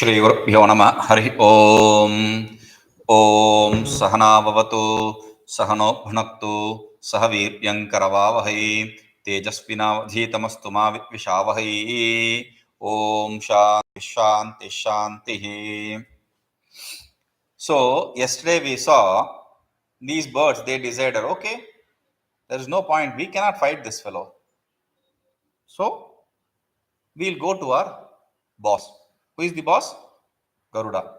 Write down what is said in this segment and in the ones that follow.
श्रीगुरुभ्यो नमः हरि ओम ओम सहना भवतु सहनो भुनक्तु सह वीर्यङ्करवावहै तेजस्विनावधीतमस्तु मा विद्विषावहै ओम शांति शांति शांति. So yesterday we saw these birds, they decided, okay, there is no point, we cannot fight this fellow, so we'll go to our boss. Who is the boss? Garuda.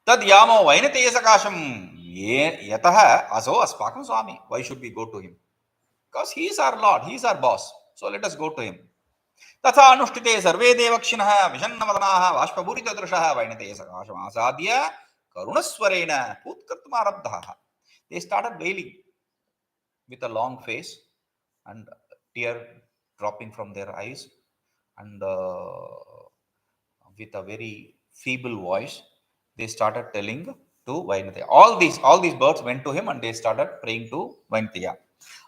Tad yamo vainateye sakasham yataha aso aspakam swami. Why should we go to him? Because he is our lord, he is our boss. So let us go to him. Tatha anushtite sarve devakshinaha vishannavadanaha vashpabhuritadrushaha vainateye sakasham asadya karunaswarena pūṭacchadmādibhistathā. They started wailing with a long face and tear dropping from their eyes, and with a very feeble voice they started telling to Vainataya. All these birds went to him and they started praying to Vainataya.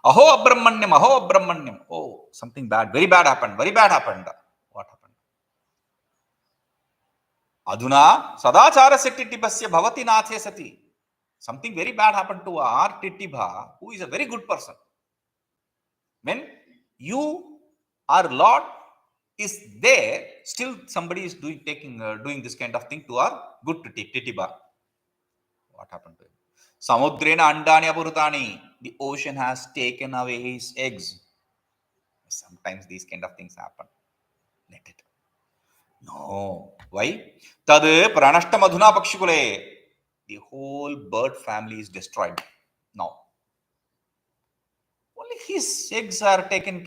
Aho abramanyam, aho abramanyam. Oh, something bad, very bad happened, very bad happened. What happened? Adhuna sadācārasya tittibhasya bhavati nāthe sati. Something very bad happened to our Titibha, who is a very good person. When you, our Lord, is there, still somebody is doing this kind of thing to our good Titibha. What happened to him? Samudrena andani apurutani. The ocean has taken away his eggs. Sometimes these kind of things happen. Let it. No. Why? Tad pranashtam adhuna pakshikule. The whole bird family is destroyed. Now, only his eggs are taken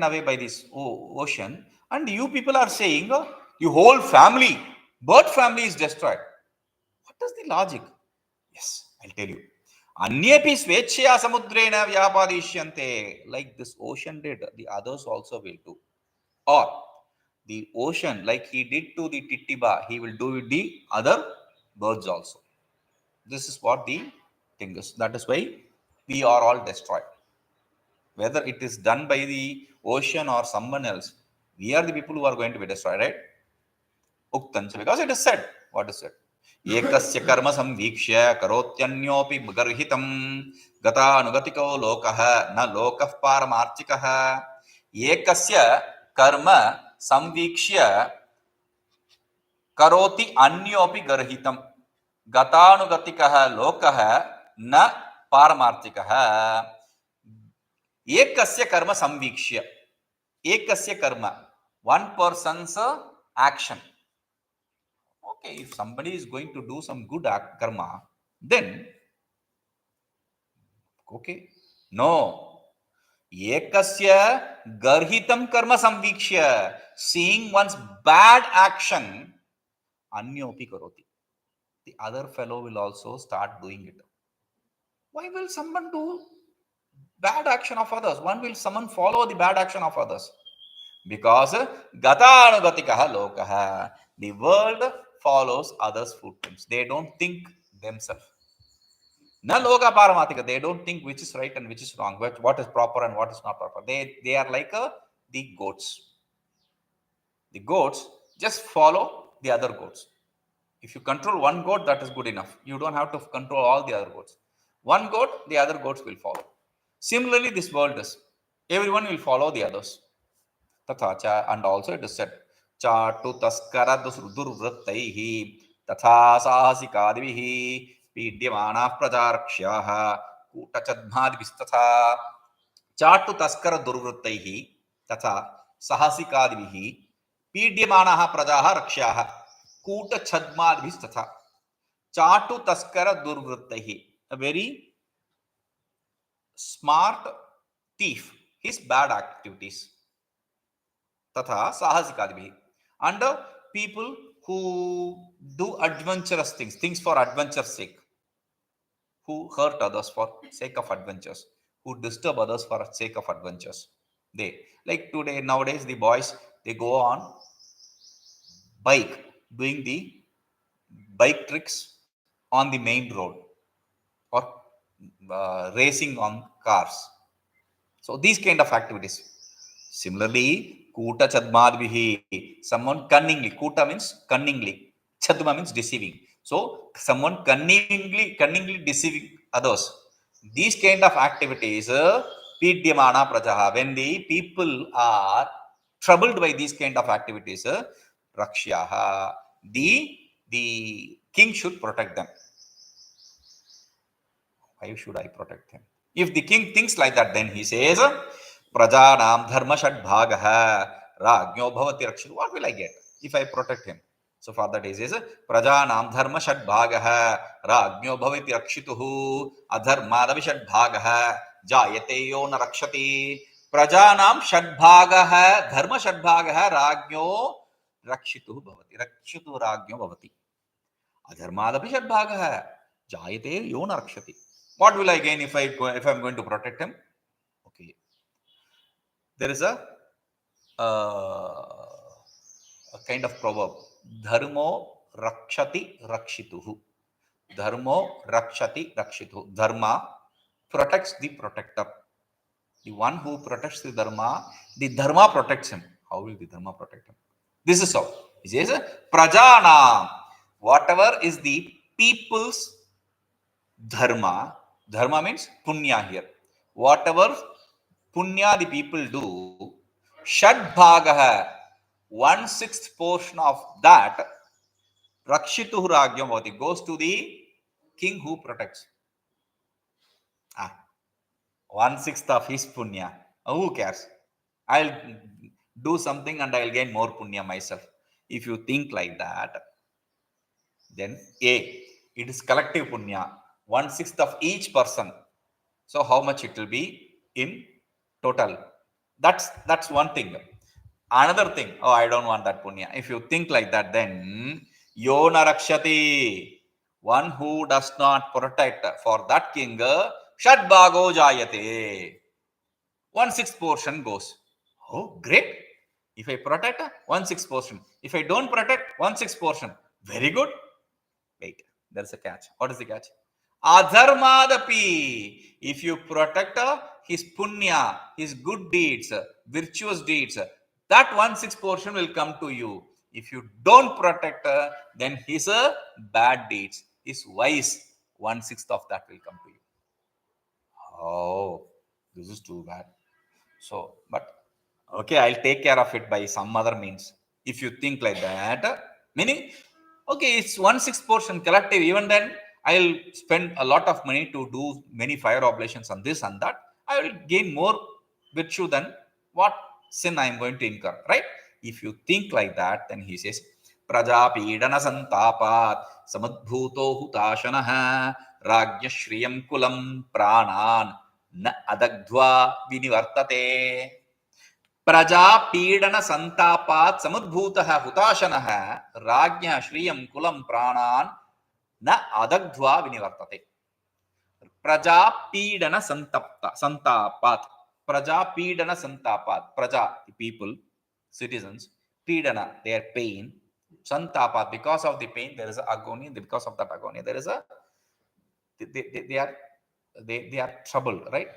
away by this ocean, and you people are saying the whole family, bird family, is destroyed. What is the logic? Yes, I'll tell you. Anyepi swechya samudrena vyapadishyante. Like this ocean did, the others also will do. Or the ocean, like he did to the Titiba, he will do with the other birds also. This is what the thing is. That is why we are all destroyed. Whether it is done by the ocean or someone else, we are the people who are going to be destroyed, right? Uktañca, because it is said. What is it? Ekasya karma saṃvīkṣya karotyanyo'pi garhitam gatānugatiko lokaḥ na lokaḥ pāramārthikaḥ. Ekasya karma saṃvīkṣya karotyanyo'pi garhitam gatānugatiko lokaḥ na pāramārthikaḥ. Ekasya karma saṃvīkṣya. Ekasya karma. One person's action. Okay, if somebody is going to do some good karma, then okay. No. Ekasya garhitam karma saṃvīkṣya. Seeing one's bad action, anyopi karoti. The other fellow will also start doing it. Why will someone do bad action of others? Someone follow the bad action of others? Because gatānugatiko lokaḥ. The world follows others' footprints. They don't think themselves. Na loka pāramārthikaḥ. They don't think which is right and which is wrong, what is proper and what is not proper. They are like the goats. The goats just follow the other goats. If you control one goat, that is good enough. You don't have to control all the other goats. One goat, the other goats will follow. Similarly, this world is. Everyone will follow the others. Tatha, and also it is said, cāṭutaskaradurvṛttaistathā sāhasikādibhiḥ pīḍyamānāḥ prajā kūṭacchadmādibhistathā. cāṭutaskaradurvṛttaistathā sāhasikādibhiḥ pīḍyamānāḥ prajāः rakṣyāḥ kūṭacchadmādibhistathā. cāṭutaskaradurvṛttaistathā. A very smart thief, his bad activities. Tatha sahasikādibhiḥ. And people who do adventurous things for adventure's sake, who hurt others for sake of adventures, who disturb others for sake of adventures. They, like today, nowadays, the boys, they go on bike, doing the bike tricks on the main road, or racing on cars. So these kind of activities. Similarly, kūṭacchadmādibhiḥ, someone cunningly, kūta means cunningly, Chadma means deceiving. So someone cunningly deceiving others. These kind of activities, pīḍyamānāḥ prajā. When the people are troubled by these kind of activities, rakṣyāḥ, the king should protect them. Why should I protect him? If the king thinks like that, then he says, prajānāṃ dharmaṣaḍbhāgo, rājño bhavati rakṣituḥ. What will I get if I protect him? So for that he says, prajānāṃ dharmaṣaḍbhāgo, rājño bhavati rakṣituḥ, adharmādapi jāyate yo na rakṣati. Prajānāṃ śaḍbhāgo, dharmaṣaḍbhāgo, rājño rakṣituḥ bhavati. Rakṣituḥ rājño bhavati. Adharmādapi jāyate yo na rakṣati. What will I gain if I'm going to protect him? Okay. There is a kind of proverb. Dharmo rakṣati rakṣituḥ. Dharmo rakṣati rakṣituḥ. Dharma protects the protector. The one who protects the dharma protects him. How will the dharma protect him? This is how. He says, prajānāṃ. Whatever is the people's dharma means punya here. Whatever punya the people do, śaḍbhāgo, 1/6 portion of that, rakṣituḥ rājño bhavati, goes to the king who protects. 1/6 of his punya. Who cares? I'll do something and I'll gain more punya myself. If you think like that, then it is collective punya, 1/6 of each person. So how much it will be in total? That's one thing. Another thing, I don't want that punya. If you think like that, then yo na rakṣati, one who does not protect, for that king, śaḍbhāgo jāyate, 1/6 portion goes. Oh, great. If I protect, 1/6 portion. If I don't protect, 1/6 portion. Very good. Wait, there's a catch. What is the catch? Adharmādapi. If you protect his punya, his good deeds, virtuous deeds, that 1/6 portion will come to you. If you don't protect, then his bad deeds, his vice, 1/6 of that will come to you. Oh, this is too bad. So, but okay, I'll take care of it by some other means. If you think like that, meaning, okay, it's 1/6 portion collective. Even then, I'll spend a lot of money to do many fire oblations on this and that. I will gain more virtue than what sin I am going to incur, right? If you think like that, then he says, prajāpīḍanasantāpātsamudbhūto hutāśanaḥ, rājño śriyaṃ kulaṃ prāṇānnādagdhvā vinivartate. prajāpīḍanasantāpātsamudbhūto hutāśanaḥ, rājñaḥ śriyaṃ kulaṃ prāṇānnādagdhvā vinivartate. prajāpīḍanasantāpāt. Prajāpīḍanasantāpāt. Praja, the people, citizens. Pīḍana, their pain. Santāpāt, because of the pain, there is a agony. Because of that agony, there is a they are troubled, right?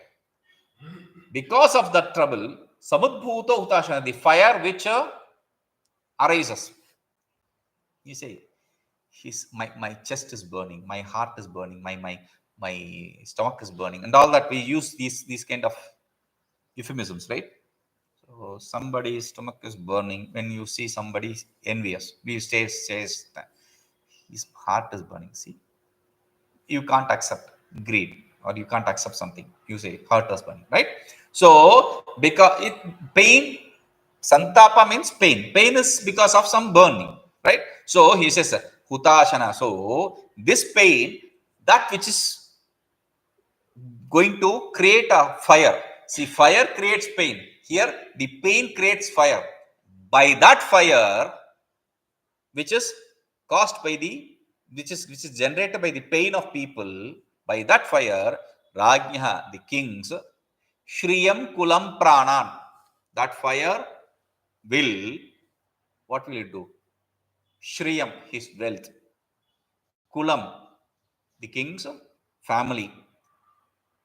Because of that trouble, samudbhūto hutāśanaḥ, the fire which arises. You say, my chest is burning, my heart is burning, my stomach is burning, and all that. We use these kind of euphemisms, right? So somebody's stomach is burning. When you see somebody envious, we says that his heart is burning. See, you can't accept greed, or you can't accept something. You say heart is burning, right? So because pain, santapa means pain. Pain is because of some burning, right? So he says hutāśanaḥ. So this pain, that which is going to create a fire. See, fire creates pain. Here, the pain creates fire. By that fire, which is caused by which is generated by the pain of people, by that fire, rājñaḥ, the kings, śriyaṃ kulaṃ prāṇān, that fire will, what will it do? śriyaṃ, his wealth. Kulaṃ, the king's family.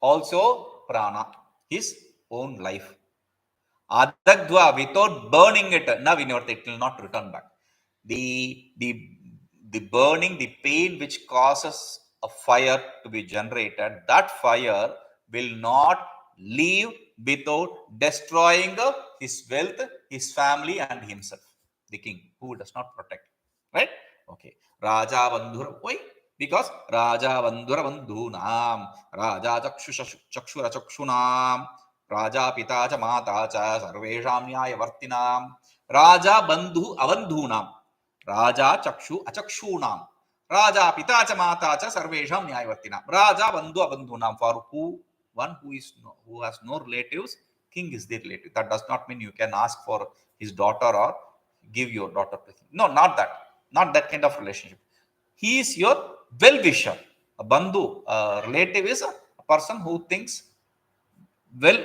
Also prāṇā, his own life. Adagdhvā, without burning it, na vinivartate, it will not return back. The the burning, the pain which causes a fire to be generated, that fire will not leave without destroying his wealth, his family, and himself. The king who does not protect. Right? Okay. Raja Bandhura. Why? Because Raja Bandhura Bandhunam, Raja Chakshura Chakshunam, prajāpīḍānasantāpātsamudbhūto, sarvesham nyāyavartinam, Raja Bandhu Avandhunam, Raja Chakshu Achakshunam, Raja Pīḍyamānāḥ sarvesham nyāyavartinam. Raja Bandhu Avandhunam, for one who has no relatives, king is the relative. That does not mean you can ask for his daughter or give your daughter to him. No, not that. Not that kind of relationship. He is your well-wisher. A bandhu, a relative, is a person who thinks well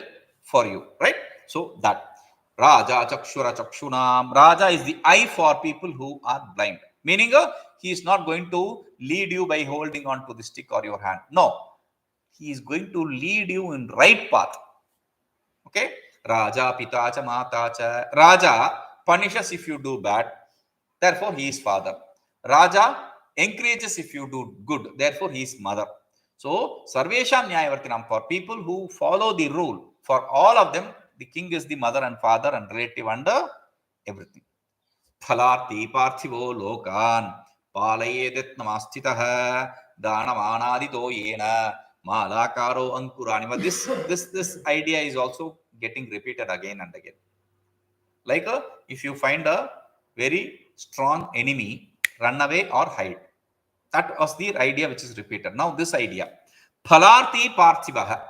for you, right? So that Raja Chakshura Chakshunam. Raja is the eye for people who are blind. Meaning, he is not going to lead you by holding on to the stick or your hand. No. He is going to lead you in right path. Okay? Raja Pitacha Matacha. Raja punishes if you do bad. Therefore, he is father. Raja encourages if you do good. Therefore, he is mother. So, sarvesham nyāyavartinam, for people who follow the rule, for all of them, the king is the mother and father and relative and everything. Phalarthi parthivo lokan pālayedetnamāsthitaḥ dharmaṣaḍbhāgo yena mālākāro'ṅkurāniva. This idea is also getting repeated again and again. Like if you find a very strong enemy, run away or hide. That was the idea which is repeated. Now this idea. Phalarthi pārthivah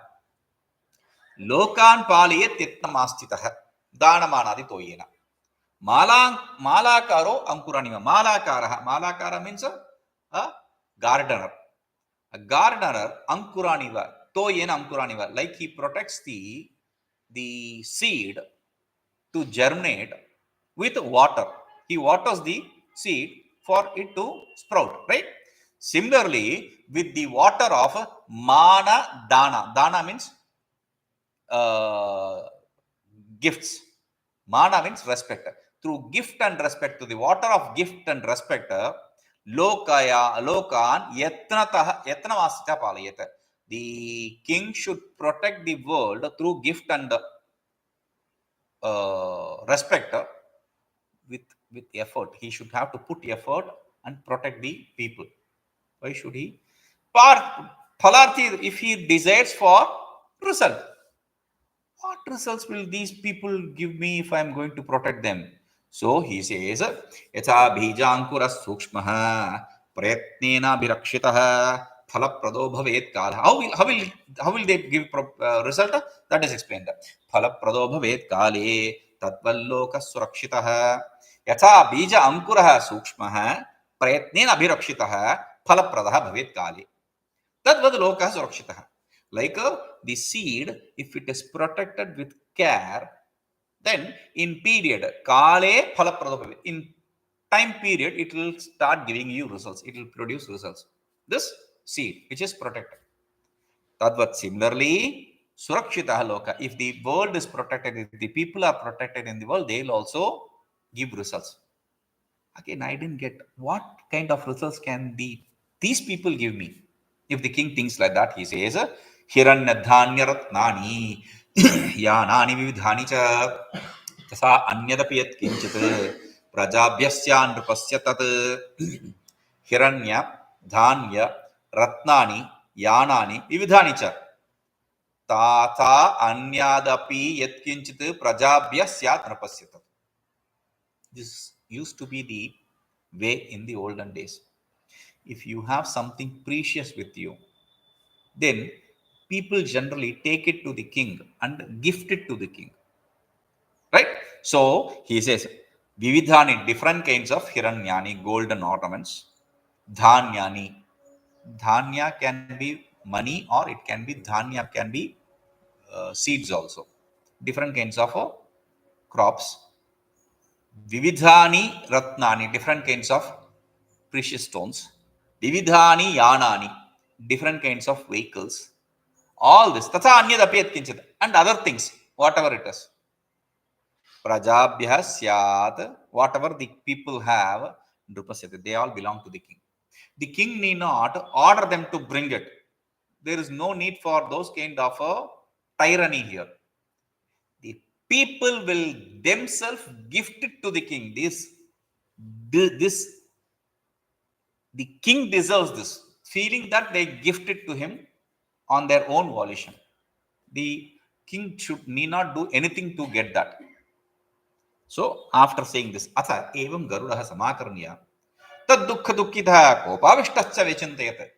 lokan pālayedetnamāsthitaḥ dharmaṣaḍbhāgo yena mālākāro'ṅkurāniva. Mālākāra means a gardener. A gardener, ṅkurāniva, toyena ṅkurāniva, like he protects the seed to germinate with water. He waters the seed for it to sprout, right? Similarly, with the water of mana dana. Dana means gifts. Mana means respect. Through gift and respect, to the water of gift and respect, lokan yatnavasya palayate. The king should protect the world through gift and respect with effort. He should have to put effort and protect the people. Why should he? Phalarthi, if he desires for result. What results will these people give me if I am going to protect them? So he says, yatha bījaṅkuras sūkṣmah prayatnena bhirakshyatah phalapradho bhavet kālah. How will they give result? That is explained. Phalapradho bhavet kāle tadvalloka surakṣitah. Yatha bījaṅkurah sūkṣmah prayatnena bhirakshyatah phalapradha bhavet kāle tadvad lokaḥ surakṣitah. Like the seed, if it is protected with care, then in period, kale phalapradho bhavet, in time period, it will start giving you results. It will produce results. This seed, which is protected. Tadvat similarly, surakṣitah loka. If the world is protected, if the people are protected in the world, they will also give results. Again, I didn't get what kind of results can these people give me. If the king thinks like that, he says, hiranyadhānyaratnāni yānāni vividhāni ca tasā anyadapi yat kinchit prajābhyasya nrupasya tat hiranya dhānya ratnāni yānāni vividhāni ca tasā anyadapi yat kinchit prajābhyasya nrupasya tat. This used to be the way in the olden days. If you have something precious with you, then people generally take it to the king and gift it to the king. Right? So he says, vividhani, different kinds of hiranyani, golden ornaments. Dhanyani. Dhanya can be money or it can be dhanya, can be seeds also. Different kinds of crops. Vividhani ratnani, different kinds of precious stones. Vividhani yanani, different kinds of vehicles. All this, tatha anyadapi yat kinchit, and other things, whatever it is. Prajābhyah syāt, whatever the people have, Nrupasyate. They all belong to the king. The king need not order them to bring it. There is no need for those kind of a tyranny here. The people will themselves gift it to the king. The king deserves this, feeling that they gift it to him on their own volition. The king need not do anything to get that. So after saying this, atha evam garudaha samakarnya tad dukkha dukkitah kopavishtascha vichintayate.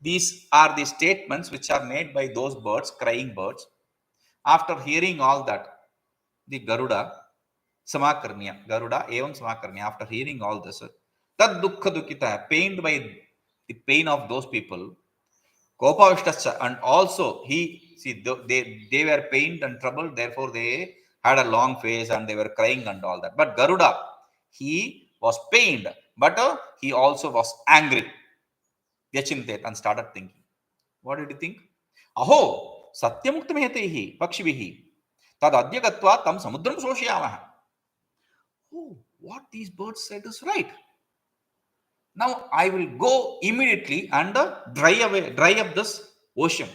These are the statements which are made by those birds, crying birds. After hearing all that, the Garuda evam samakarnya, after hearing all this, tad dukkha dukkitah, pained by the pain of those people, kopavishtascha, and also they were pained and troubled, therefore they had a long face and they were crying and all that. But Garuda, he was pained, but he also was angry. And started thinking. What did he think? Aho, satyamuktamehetaihi pakshivihi tad adya gatva tam samudram śriyaṃ. Oh, what these birds said is right. Now I will go immediately and dry up this ocean.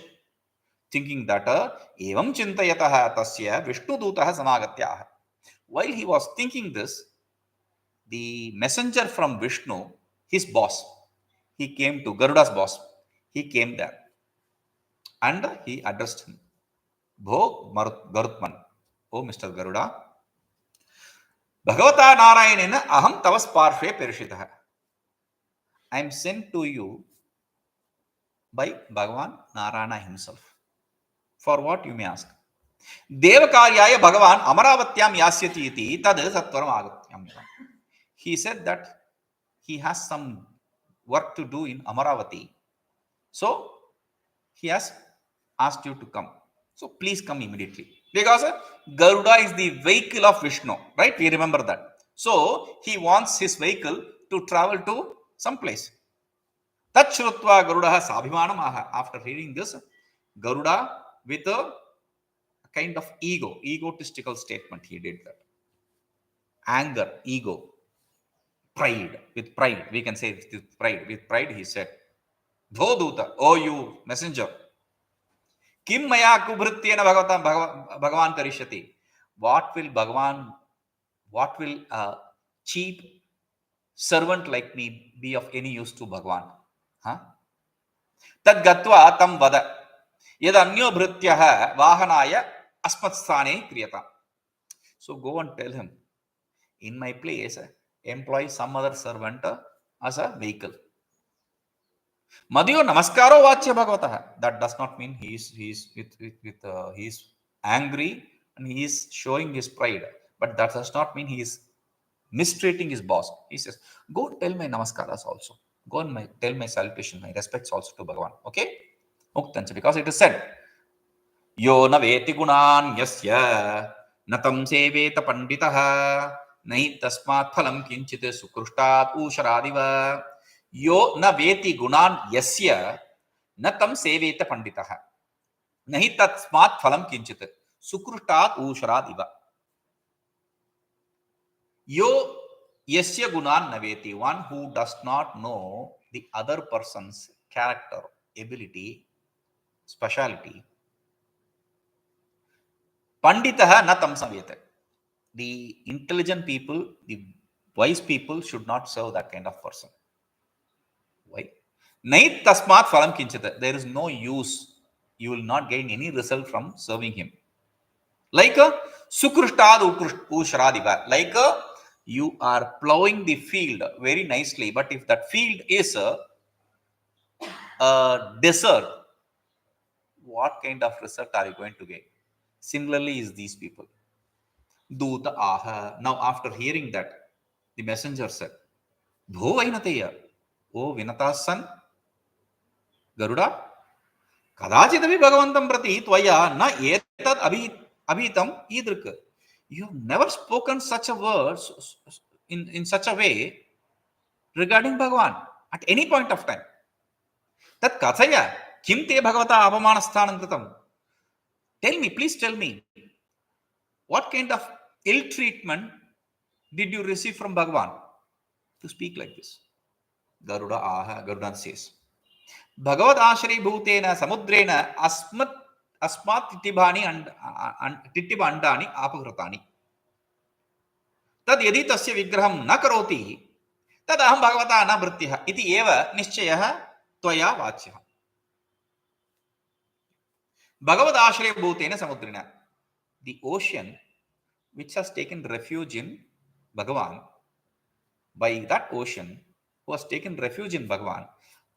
Thinking that evam chintayatah tasya vishnudutah samagatyah. While he was thinking this, the messenger from Vishnu, his boss, he came to Garuda's boss. He came there and he addressed him. Bho Garutman, oh Mr. Garuda, Bhagavata Narayanena aham tavas parshve perishitah. I am sent to you by Bhagavan Narayana himself. For what, you may ask? Devakaryaya Bhagavan Amaravatyam yasyati iti tad sattvaram agatyam. He said that he has some work to do in Amaravati. So he has asked you to come. So please come immediately. Because Garuda is the vehicle of Vishnu, right? We remember that. So he wants his vehicle to travel to some place. Tat shrutva Garudaha saṃvīkṣya. After hearing this, Garuda, with a kind of egotistical statement, he did that. Anger, ego, pride, we can say with pride, he said, Dho Duta, oh you messenger, Kim maya kubhrityena Bhagavan karishyati. What will a cheap servant like me be of any use to Bhagavan? Tad gatva tam vada. Yad anyo bhrityah vahanaya asmatsthane kriyata. So go and tell him, in my place, employ some other servant as a vehicle. Madhyo namaskaro vachya bhagavatah. That does not mean he is angry and he is showing his pride. But that does not mean he is mistreating his boss. He says, go tell my namaskaras also. Go and tell my salutation, my respects also to Bhagavan. Okay? Uktañca, because it is said, Yo na veti gunan yasya natam seveta panditaha nahi tasmat phalam kinchit sukrushtat usharadiva. Yo na veti gunan yasya natam seveta panditaha nahi tasmat phalam kinchit sukrushtat usharadiva. Yo yasya gunan naveti, one who does not know the other person's character, ability, speciality. Panditaha na tam samvīkṣya. The intelligent people, the wise people should not serve that kind of person. Why? Nahi tasmat phalam kinchita. There is no use. You will not gain any result from serving him. Like a sukruštad ushradiva. Like a, you are plowing the field very nicely, but if that field is a desert, what kind of result are you going to get? Similarly is these people. Duta aha. Now after hearing that, the messenger said, Bho Vainateya, O Vinata's son, Garuda, Kadachitavi Bhagavantam Prati Tvaya na etad abhitam idrika. You have never spoken such a word in such a way regarding Bhagavan at any point of time. Tat kathaya kim te bhagavata apamanasthanam kritam. Tell me, please tell me, what kind of ill treatment did you receive from Bhagavan? to speak like this. Garuda says, Bhagavad Ashri Bhutena Samudrena Asmat Titibani and Titibandani Apagratani. Tad yadi tasya vigraham na karoti, tad aham bhagavata na bhrittiha iti eva nischayah tvaya vachyah. Bhagavad Ashri Bhutena Samudrena. The ocean which has taken refuge in Bhagavan, by that ocean who has taken refuge in Bhagavan,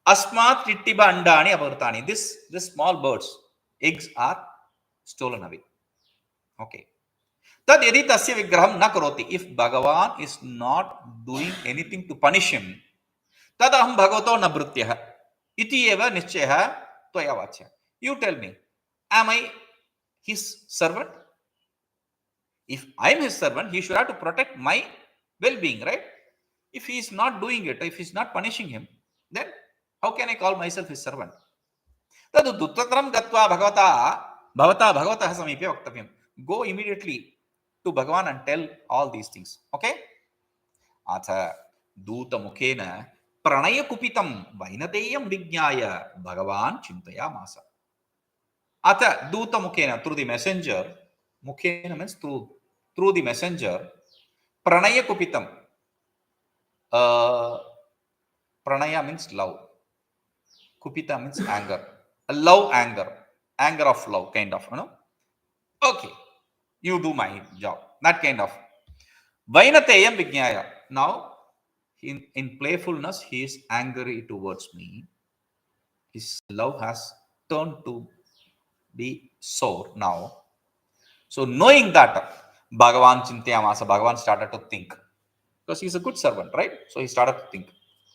Asmat Tittiba Andani Avartani. This small birds, eggs are stolen away. Okay. Tad yadi tasya vigraham na karoti. If Bhagavan is not doing anything to punish him, tad aham bhagavato na bhrityah iti eva nischayah tvaya vachyah. You tell me, am I his servant? If I am his servant, he should have to protect my well-being, right? If he is not doing it, if he is not punishing him, then how can I call myself his servant? Tadu duttatram gatva bhagavata samipya vaktavyam. Go immediately to Bhagavan and tell all these things. Okay? Atha duta mukhena pranaya kupitam vainateyam vijñāya Bhagavan chintayamasa. Atha duta mukhena, through the messenger, mukhena means through the messenger, pranaya kupitam. Pranaya means love. Kupita means anger. Love, anger of love, kind of, Okay, you do my job. That kind of. Vainateyam vijñāya. Now, in playfulness, he is angry towards me. His love has turned to be sour now. So, knowing that, Bhagavan chintayamasa, Bhagavan started to think. Because he is a good servant, right? So, he started to think.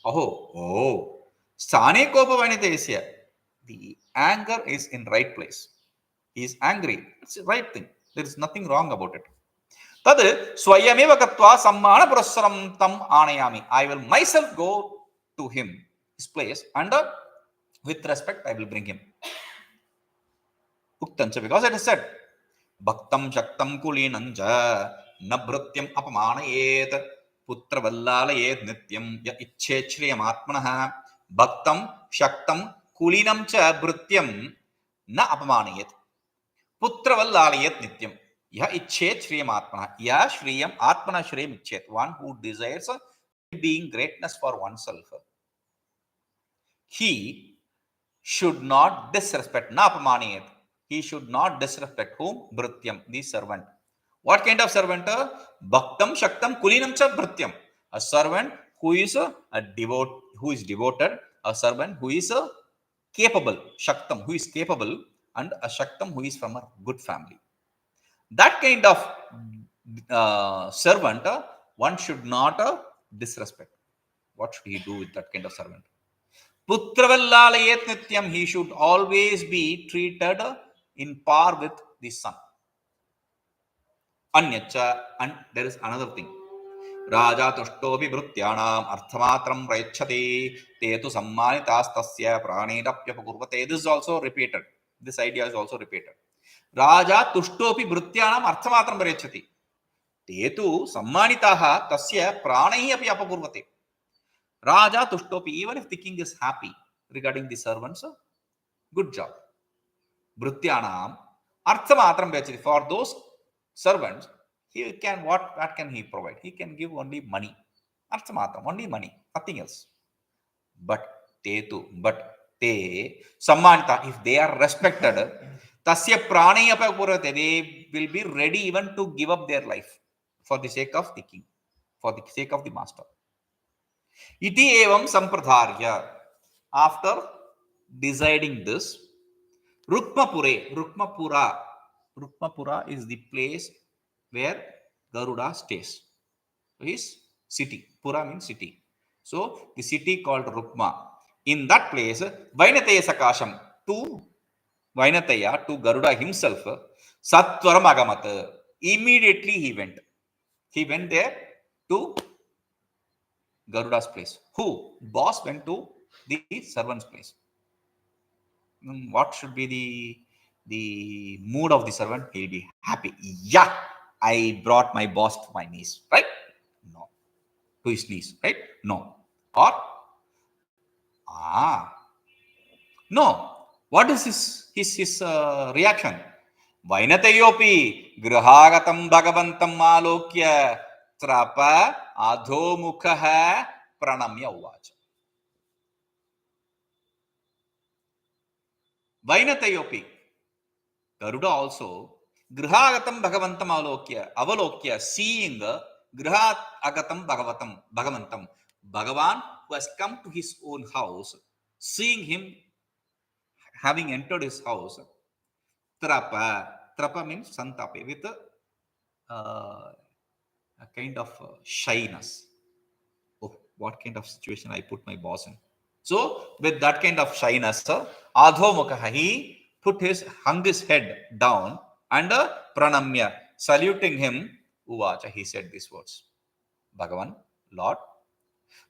Sthane kopa vainateyasya. The anger is in right place. He is angry. It's the right thing. There is nothing wrong about it. Tad swayameva gatva sammana purassaram tam anayami. I will myself go to him, his place, and with respect I will bring him. Uktañca, because it is said, Bhaktam Shaktam Kulinanja Nabhrutyam Apamanayet Putra Vallalayet Nityam Ya Icche śriyaṃ Atmanaḥ Bhaktam Shaktam Kulinam Cha Bhrutyam Na Apamanayet Putra Vallalayet Nityam Ya Icche śriyaṃ Atmanaḥ Ya śriyaṃ Atmana śriyaṃ Ichet. One who desires being greatness for oneself, he should not disrespect. Na Apamanayet. He should not disrespect whom? Bhrityam, the servant. What kind of servant? Bhaktam Shaktam Kulinam Cha Bhrityam. A servant who is devoted, a servant who is capable, Shaktam, who is capable, and a Shaktam who is from a good family. That kind of servant, one should not disrespect. What should he do with that kind of servant? Putravallayet Nityam, he should always be treated in par with the son. Anyacha, and there is another thing. Rājatuḥtopi bhrityanāṃ arthamatram rājñati tetu saṃvīkṣya prāṇānnādagdhvā. This is also repeated. This idea is also repeated. Rājatuḥtopi bhrityanāṃ arthamatram rājñati tetu saṃvīkṣya tasya prāṇaihi api apagurvate. Rājatuḥtopi, even if the king is happy regarding the servants, good job. Bhrityanāṃ arthamatram rājñati. For those servants, he can, what can he provide? He can give only money. Arthamatram, only money, nothing else. But te, sammānita, if they are respected, tasya prāṇaihi api apagurvate, they will be ready even to give up their life for the sake of the king, for the sake of the master. Iti evam sampradharya. After deciding this, Rukmapura is the place where Garuda stays. So his city. Pura means city. So the city called Rukma. In that place, Vainateya Sakasham, to Vainateya, to Garuda himself, Sattvaram Agamat. Immediately he went. He went there to Garuda's place. Who? Boss went to the servant's place. What should be the mood of the servant? He'll be happy. Yeah, I brought my boss to my knees. Right? No. to his knees, right? No. Or, no. What is his reaction? Vainatayopi grahagatam bhagavantam mālākāro'ṅkurāniva trapa adhomukaḥ pranamya uvacha. Vainatayopi. Garuda also grahagatam bhagavantam avalokya, seeing grahagatam bhagavantam, Bhagavan who has come to his own house, seeing him having entered his house, trapa means santape, with a kind of shyness. Oh, what kind of situation I put my boss in. So with that kind of shyness, adhomukaḥ, he hung his head down and pranamya, saluting him, uvacha, he said these words. Bhagavan, Lord,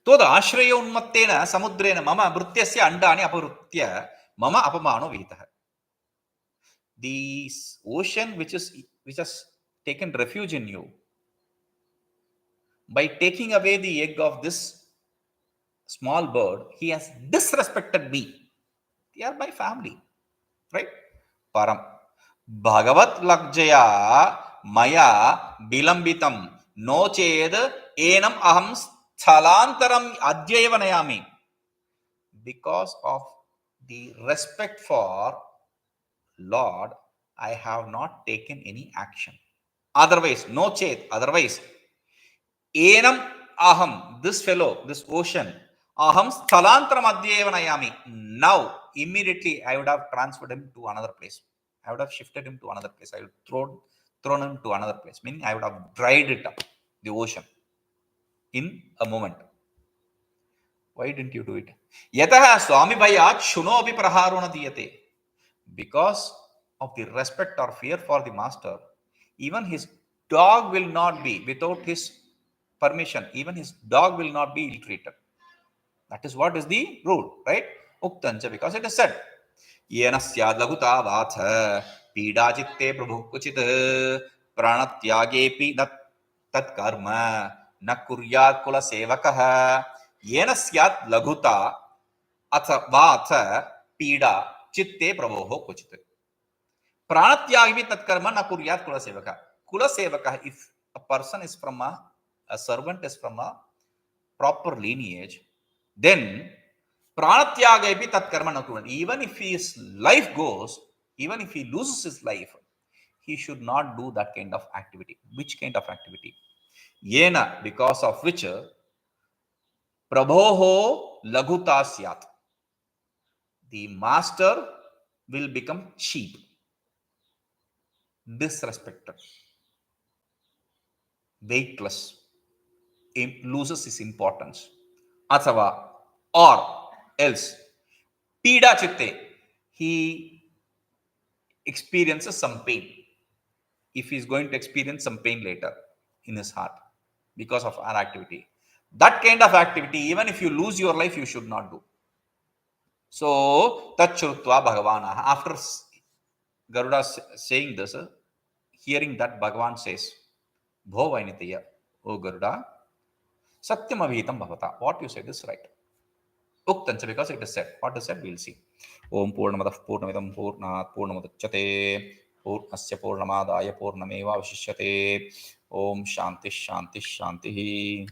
toda ashraya unmattena samudrena mama vrutyasya andani aparutya mama apamano vihitaḥ. The ocean which has taken refuge in you, by taking away the egg of this small bird, he has disrespected me. They are my family, right? Bhagavat lakjaya maya bilambitam no ched enam aham sthalantaram adyeva nayami. Because of the respect for Lord, I have not taken any action. Otherwise, no ched, otherwise, enam aham, this fellow, this ocean, aham sthalantaram adyeva nayami. Now, immediately, I would have transferred him to another place. I would have shifted him to another place. I would have thrown him to another place. Meaning, I would have dried it up, the ocean, in a moment. Why didn't you do it? Yataha swami bhayat shunopi praharona diyate. Because of the respect or fear for the master, even his dog will not be, without his permission, even his dog will not be ill-treated. That is what is the rule, right? Uktañca, because it is said, yena syad laguta vatha pīḍā citte prabhu kuchit prāṇatyagepi tat karma na kuryāt kula sevakaḥ yena syad laguta vatha pīḍā citte prabhu kuchit prāṇatyagepi tat karma na kuryāt kula sevakaḥ. Kula sevakaḥ, if a person is from a servant is from a proper lineage, then prāṇatyagepi tat karma na kuryāt. Even if his life goes, even if he loses his life, he should not do that kind of activity. Which kind of activity? Yena, because of which prabhoho laguta syat, the master will become cheap, disrespected, weightless, loses his importance. Athava, or else, pīḍā citte, he experiences some pain. If he is going to experience some pain later in his heart because of our activity, that kind of activity, even if you lose your life, you should not do. So, tachrutva bhagavānaḥ. After Garuda saying this, hearing that, Bhagavan says, Bho Vainataya, O Garuda, satyam avītam bhavata. What you said is right. Uktañca, because it is said. What is said, we will see. Om purnamadah purnamidam purnāt purnamudachyate purnasya purnamādāya purnameva vashishyate. Om shanti shanti shanti.